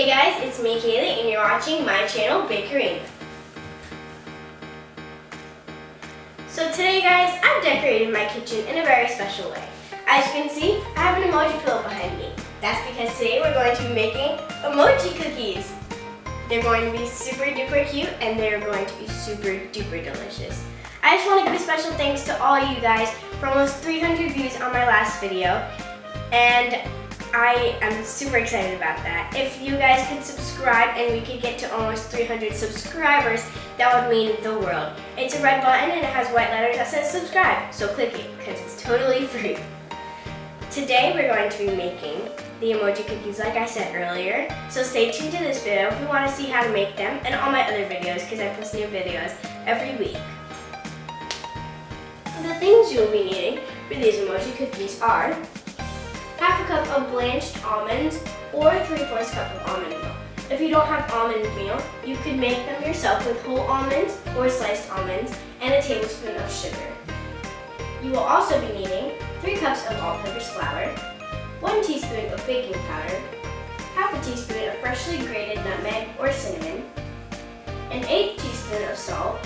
Hey guys, it's me Kaylee and you're watching my channel, BaKErina. So today guys, I've decorated my kitchen in a very special way. As you can see, I have an emoji pillow behind me. That's because today we're going to be making emoji cookies. They're going to be super duper cute and they're going to be super duper delicious. I just want to give a special thanks to all you guys for almost 300 views on my last video. And I am super excited about that. If you guys could subscribe and we could get to almost 300 subscribers, that would mean the world. It's a red button and it has white letters that says subscribe, so click it because it's totally free. Today we're going to be making the emoji cookies like I said earlier, so stay tuned to this video if you want to see how to make them and all my other videos because I post new videos every week. The things you'll be needing for these emoji cookies are half a cup of blanched almonds or 3/4 cup of almond meal. If you don't have almond meal, you could make them yourself with whole almonds or sliced almonds and a tablespoon of sugar. You will also be needing 3 cups of all-purpose flour, 1 teaspoon of baking powder, half a teaspoon of freshly grated nutmeg or cinnamon, an 1/8 teaspoon of salt,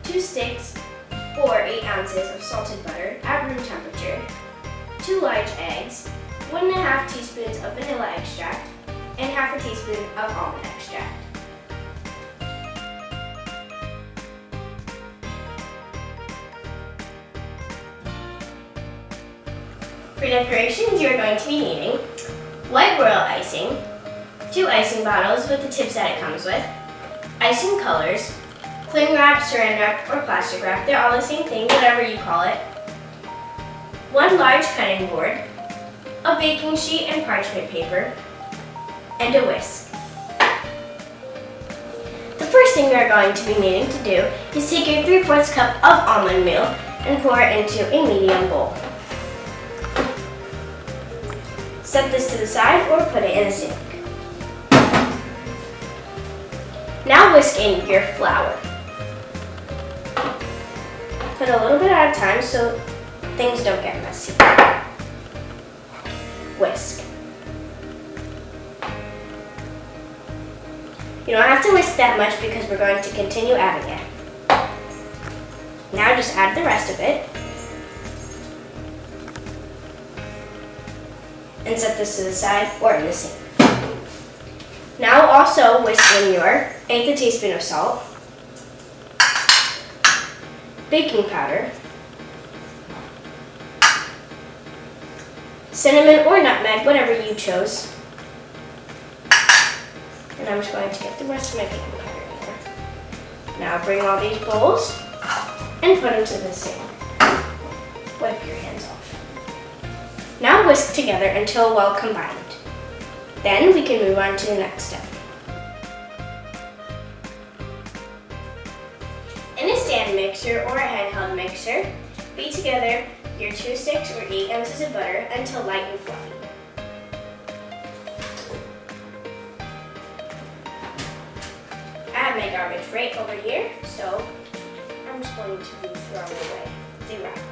2 sticks or 8 ounces of salted butter at room temperature, 2 large eggs, 1.5 teaspoons of vanilla extract, and half a teaspoon of almond extract. For decorations, you're going to be needing white royal icing, 2 icing bottles with the tips that it comes with, icing colors, cling wrap, saran wrap, or plastic wrap. They're all the same thing, whatever you call it. 1 large cutting board, a baking sheet and parchment paper, and a whisk. The first thing we're going to be needing to do is take your 3/4 cup of almond meal and pour it into a medium bowl. Set this to the side or put it in a sink. Now whisk in your flour. Put a little bit at a time so things don't get messy. Whisk. You don't have to whisk that much because we're going to continue adding it. Now just add the rest of it. And set this to the side or in the sink. Now also whisk in your 1/8 teaspoon of salt, baking powder, cinnamon or nutmeg, whatever you chose. And I'm just going to get the rest of my baking powder in there. Now bring all these bowls and put them to the sink. Wipe your hands off. Now whisk together until well combined. Then we can move on to the next step. In a stand mixer or a handheld mixer, beat together your 2 sticks or 8 ounces of butter until light and fluffy. I have my garbage right over here, so I'm just going to be throwing away the wrapper.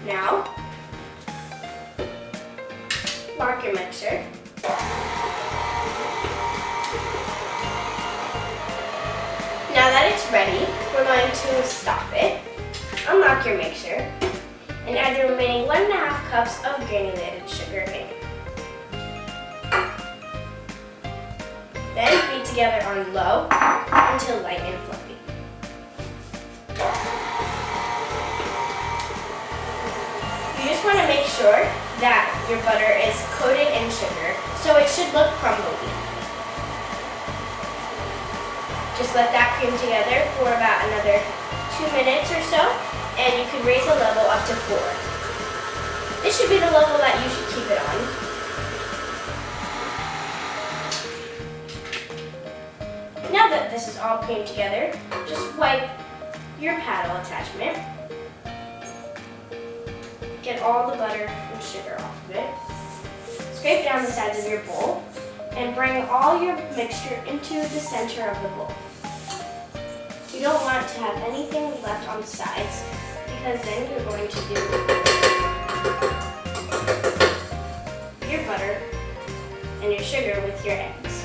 Now, lock your mixer. Now that it's ready, we're going to stop it, unlock your mixer, and add the remaining 1.5 cups of granulated sugar in. Then beat together on low until light and fluffy. You just want to make sure that your butter is coated in sugar, so it should look crumbly. Just let that cream together for about another 2 minutes or so, and you can raise the level up to 4. This should be the level that you should keep it on. Now that this is all creamed together, just wipe your paddle attachment. Get all the butter and sugar off of it. Scrape down the sides of your bowl and bring all your mixture into the center of the bowl. You don't want to have anything left on the sides because then you're going to do your butter and your sugar with your eggs.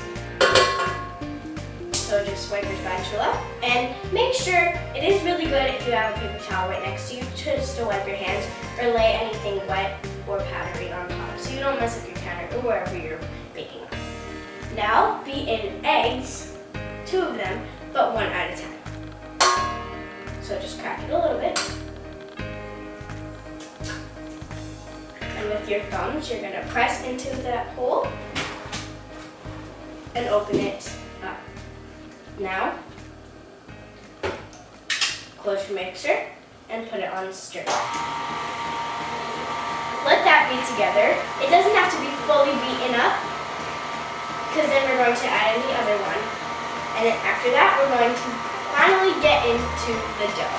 So just wipe your spatula and make sure it is really good if you have a paper towel right next to you just to wipe your hands or lay anything wet or powdery on top so you don't mess up your counter or wherever you're baking on. Now beat in eggs, 2 of them, but 1 at a time. So just crack it a little bit. And with your thumbs, you're gonna press into that hole and open it up. Now, close your mixer and put it on stir. Let that beat together. It doesn't have to be fully beaten up because then we're going to add in the other one. And then after that, we're going to finally get into the dough.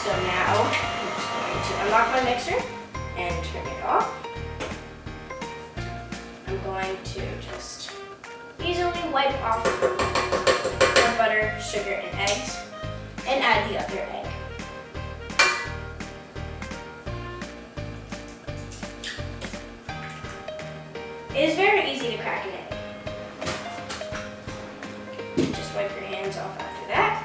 So now, I'm just going to unlock my mixer and turn it off. I'm going to just easily wipe off the butter, sugar, and eggs and add the other egg. It is very easy to crack an egg. Just wipe your hands off after that.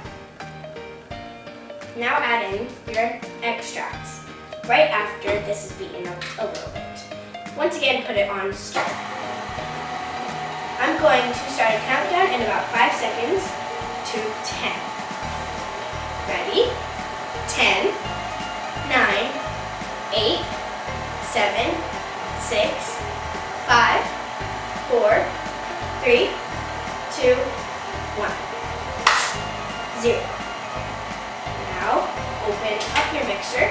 Now add in your extracts right after this is beaten up a little bit. Once again, put it on stir. I'm going to start a countdown in about 5 seconds to 10. Ready? 10, 9, 8, 7, 6, 5, 4, 3, 2, 1, 0. Now open up your mixer.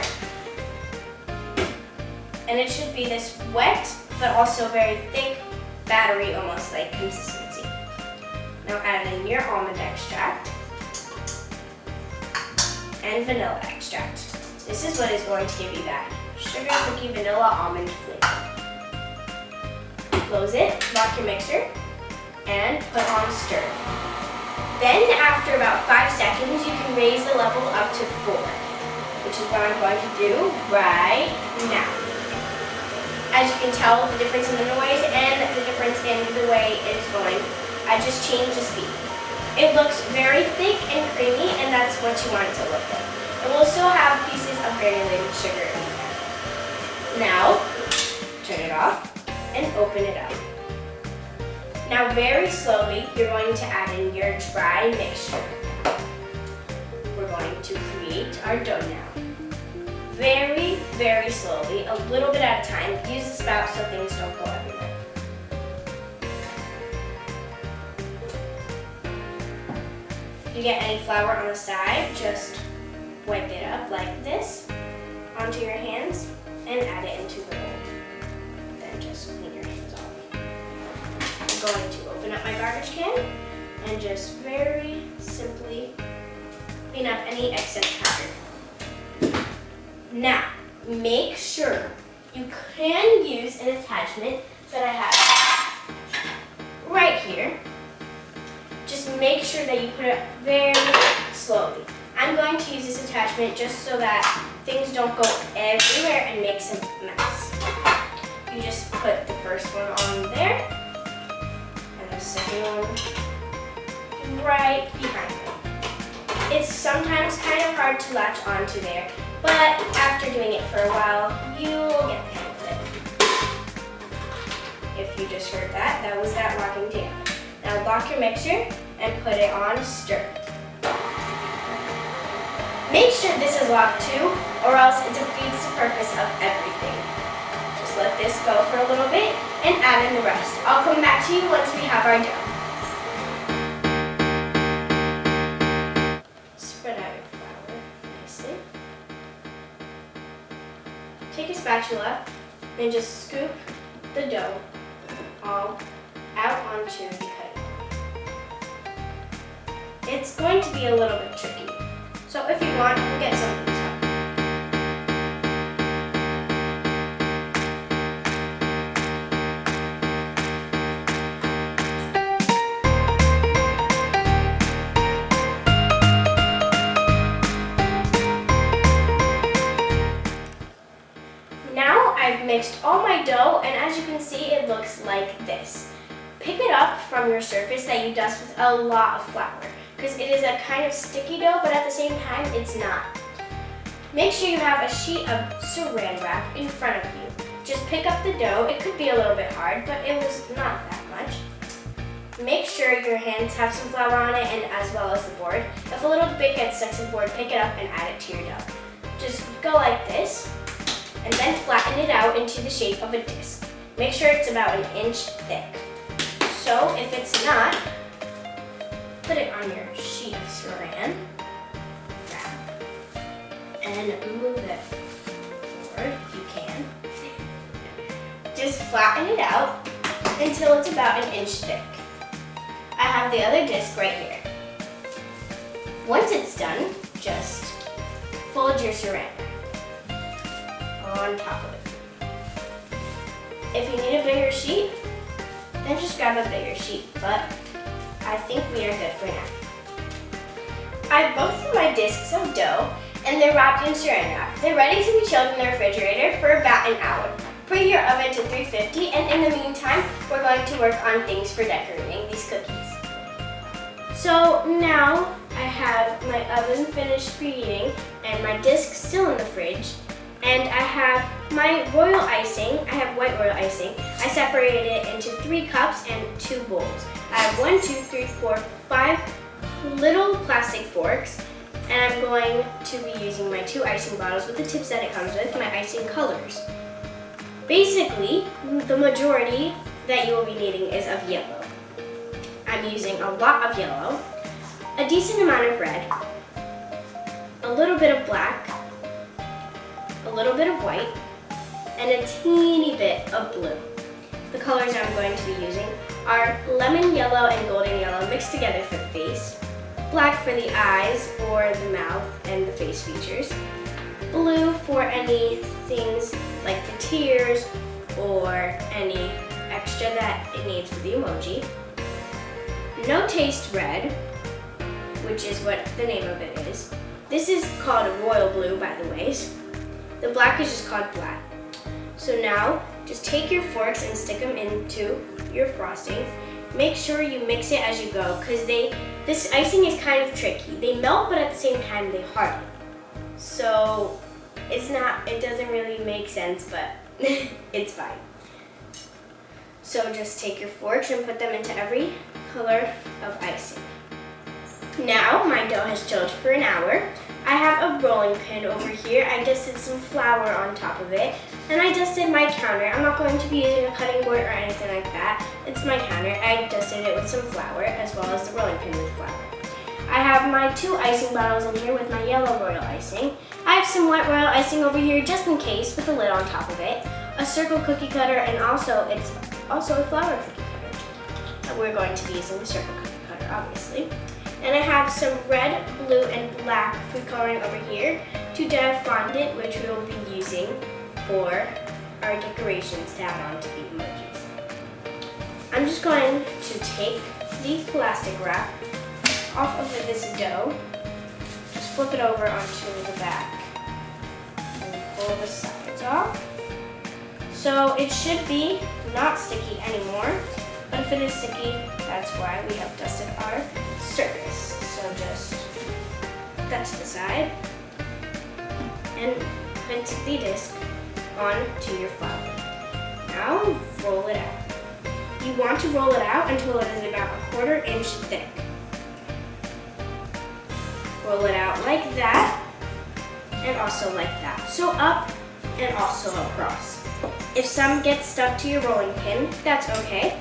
And it should be this wet, but also very thick, battery, almost like consistency. Now add in your almond extract and vanilla extract. This is what is going to give you that sugar, cookie, vanilla, almond flavor. Close it, lock your mixer, and put on stir. Then after about 5 seconds, you can raise the level up to 4, which is what I'm going to do right now. As you can tell, the difference in the noise and the difference in the way it is going, I just changed the speed. It looks very thick and creamy, and that's what you want it to look like. It will still have pieces of granulated sugar in there. Now, turn it off and open it up. Now very slowly, you're going to add in your dry mixture. We're going to create our dough now. Very, very slowly, a little bit at a time. Use the spout so things don't go everywhere. If you get any flour on the side, just wipe it up like this onto your hands and add it into the bowl. Then just clean your hands off. I'm going to open up my garbage can and just very simply clean up any excess powder. Now, make sure you can use an attachment that I have right here. Just make sure that you put it very slowly. I'm going to use this attachment just so that things don't go everywhere and make some mess. You just put the first one on there and the second one right behind it. It's sometimes kind of hard to latch onto there, but after doing it for a while, you'll get the hang of it. If you just heard that, that was that locking together. Now lock your mixer and put it on stir. Make sure this is locked too, or else it defeats the purpose of everything. Just let this go for a little bit and add in the rest. I'll come back to you once we have our dough. Spread out your flour nicely. Take a spatula and just scoop the dough all out onto the cutting board. It's going to be a little bit tricky, so if you want, you can get something to help. Now I've mixed all my dough, and as you can see, it looks like this. Pick it up from your surface that you dust with a lot of flour, because it is a kind of sticky dough, but at the same time, it's not. Make sure you have a sheet of saran wrap in front of you. Just pick up the dough. It could be a little bit hard, but it was not that much. Make sure your hands have some flour on it, and as well as the board. If a little bit gets stuck to the board, pick it up and add it to your dough. Just go like this, and then flatten it out into the shape of a disc. Make sure it's about 1 inch thick. So if it's not, put it on your sheet of saran wrap and move it forward if you can. Just flatten it out until it's about 1 inch thick. I have the other disc right here. Once it's done, just fold your saran on top of it. If you need a bigger sheet, then just grab a bigger sheet, but I think we are good for now. I have both of my discs of dough, and they're wrapped in saran wrap. They're ready to be chilled in the refrigerator for about an hour. Preheat your oven to 350, and in the meantime, we're going to work on things for decorating these cookies. So now I have my oven finished preheating and my disc still in the fridge, and I have my royal icing. I have white royal icing. I separated it into 3 cups and 2 bowls. I have 1, 2, 3, 4, 5 little plastic forks, and I'm going to be using my 2 icing bottles with the tips that it comes with, my icing colors. Basically, the majority that you will be needing is of yellow. I'm using a lot of yellow, a decent amount of red, a little bit of black, a little bit of white, and a teeny bit of blue. The colors I'm going to be using are lemon yellow and golden yellow mixed together for the face, black for the eyes or the mouth and the face features, blue for any things like the tears or any extra that it needs for the emoji, no taste red, which is what the name of it is. This is called royal blue, by the way. The black is just called black. So now, just take your forks and stick them into your frosting. Make sure you mix it as you go, because this icing is kind of tricky. They melt, but at the same time they harden. So it doesn't really make sense, but it's fine. So just take your forks and put them into every color of icing. Now my dough has chilled for an hour. I have a rolling pin over here. I dusted some flour on top of it, and I dusted my counter. I'm not going to be using a cutting board or anything like that. It's my counter. I dusted it with some flour as well as the rolling pin with flour. I have my 2 icing bottles in here with my yellow royal icing. I have some white royal icing over here just in case with a lid on top of it, a circle cookie cutter, and it's also a flower cookie cutter. We're going to be using the circle cookie cutter, obviously. And I have some red, blue, and black food coloring over here to dye fondant, which we will be using for our decorations to add on to the emojis. I'm just going to take the plastic wrap off of this dough, just flip it over onto the back, and pull the sides off. So it should be not sticky anymore, but if it is sticky, that's why we have dusted our surface. So just that to the side, and put the disc onto your flour. Now roll it out. You want to roll it out until it is about 1/4 inch thick. Roll it out like that, and also like that. So up and also across. If some gets stuck to your rolling pin, that's okay.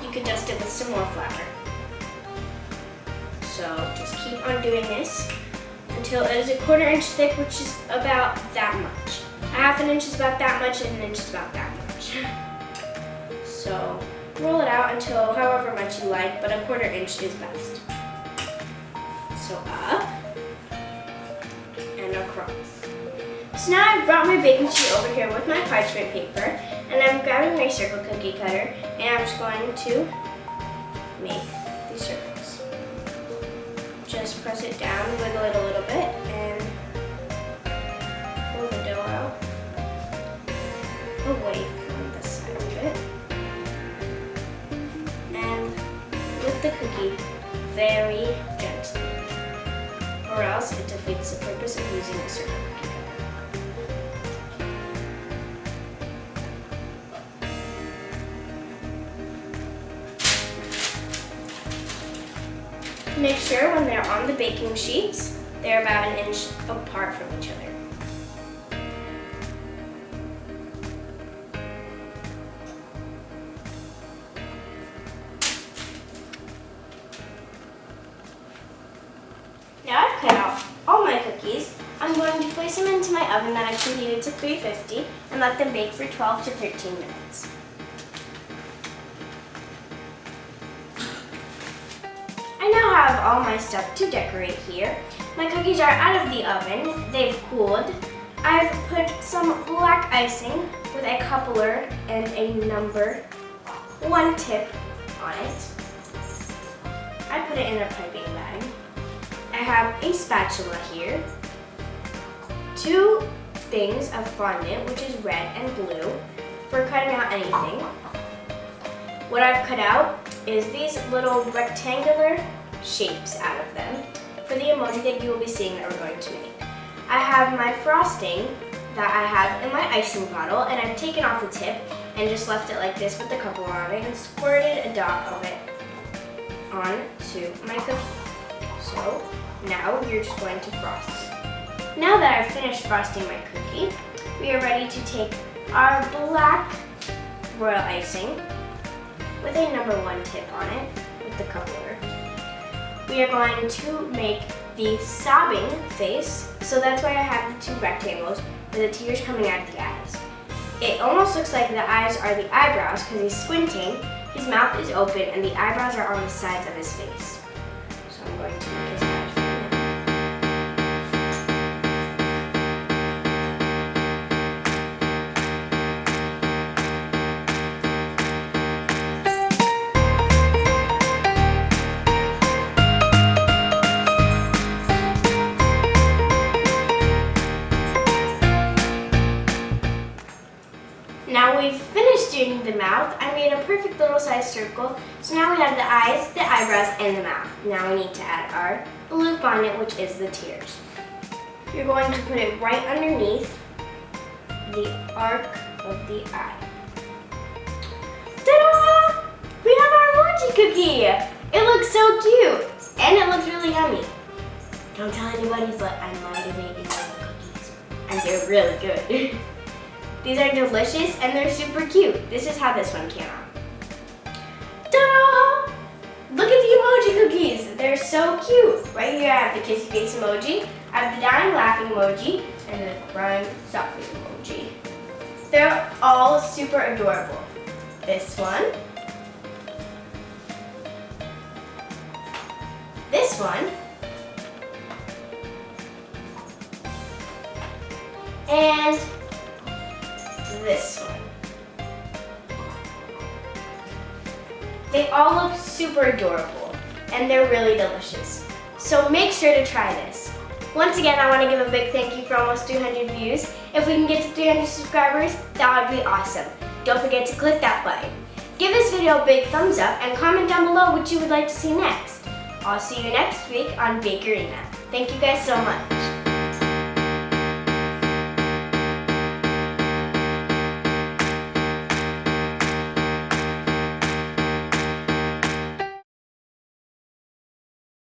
You could dust it with some more flour. So just keep on doing this until it is 1/4 inch thick, which is about that much. 1/2 inch is about that much, and 1 inch is about that much. So roll it out until however much you like, but 1/4 inch is best. So up and across. So now I've brought my baking sheet over here with my parchment paper, and I'm grabbing my circle cookie cutter, and I'm just going to make these circles. Just press it down, wiggle it a little bit, and pull the dough out away from the the cookie very gently, or else it defeats the purpose of using a circle cookie cutter. Make sure when they're on the baking sheets, they're about an inch apart from each other. Now I've cut out all my cookies. I'm going to place them into my oven that I've preheated to 350 and let them bake for 12 to 13 minutes. I now have all my stuff to decorate here. My cookies are out of the oven. They've cooled. I've put some black icing with a coupler and a number 1 tip on it. I put it in a piping bag. I have a spatula here, 2 things of fondant, which is red and blue, for cutting out anything. What I've cut out is these little rectangular shapes out of them for the emoji that you will be seeing that we're going to make. I have my frosting that I have in my icing bottle, and I've taken off the tip and just left it like this with the coupler on it and squirted a dot of it onto my cookie. So now you're just going to frost. Now that I've finished frosting my cookie, we are ready to take our black royal icing with a number 1 tip on it with the coupler. We are going to make the sobbing face, so that's why I have the 2 rectangles with the tears coming out of the eyes. It almost looks like the eyes are the eyebrows because he's squinting, his mouth is open, and the eyebrows are on the sides of his face. So I'm going to make his eyes. Now we've finished doing the mouth. I made a perfect little size circle. So now we have the eyes, the eyebrows, and the mouth. Now we need to add our blue fondant, which is the tears. You're going to put it right underneath the arc of the eye. Ta-da! We have our emoji cookie! It looks so cute, and it looks really yummy. Don't tell anybody, but I might have made these little cookies, and they're really good. These are delicious and they're super cute. This is how this one came out. Ta-da! Look at the emoji cookies. They're so cute. Right here I have the kissy face emoji, I have the dying laughing emoji, and the crying sobbing emoji. They're all super adorable. This one. This one. And this one. They all look super adorable and they're really delicious. So make sure to try this. Once again, I want to give a big thank you for almost 300 views. If we can get to 300 subscribers, that would be awesome. Don't forget to click that button. Give this video a big thumbs up and comment down below what you would like to see next. I'll see you next week on BaKErina. Thank you guys so much.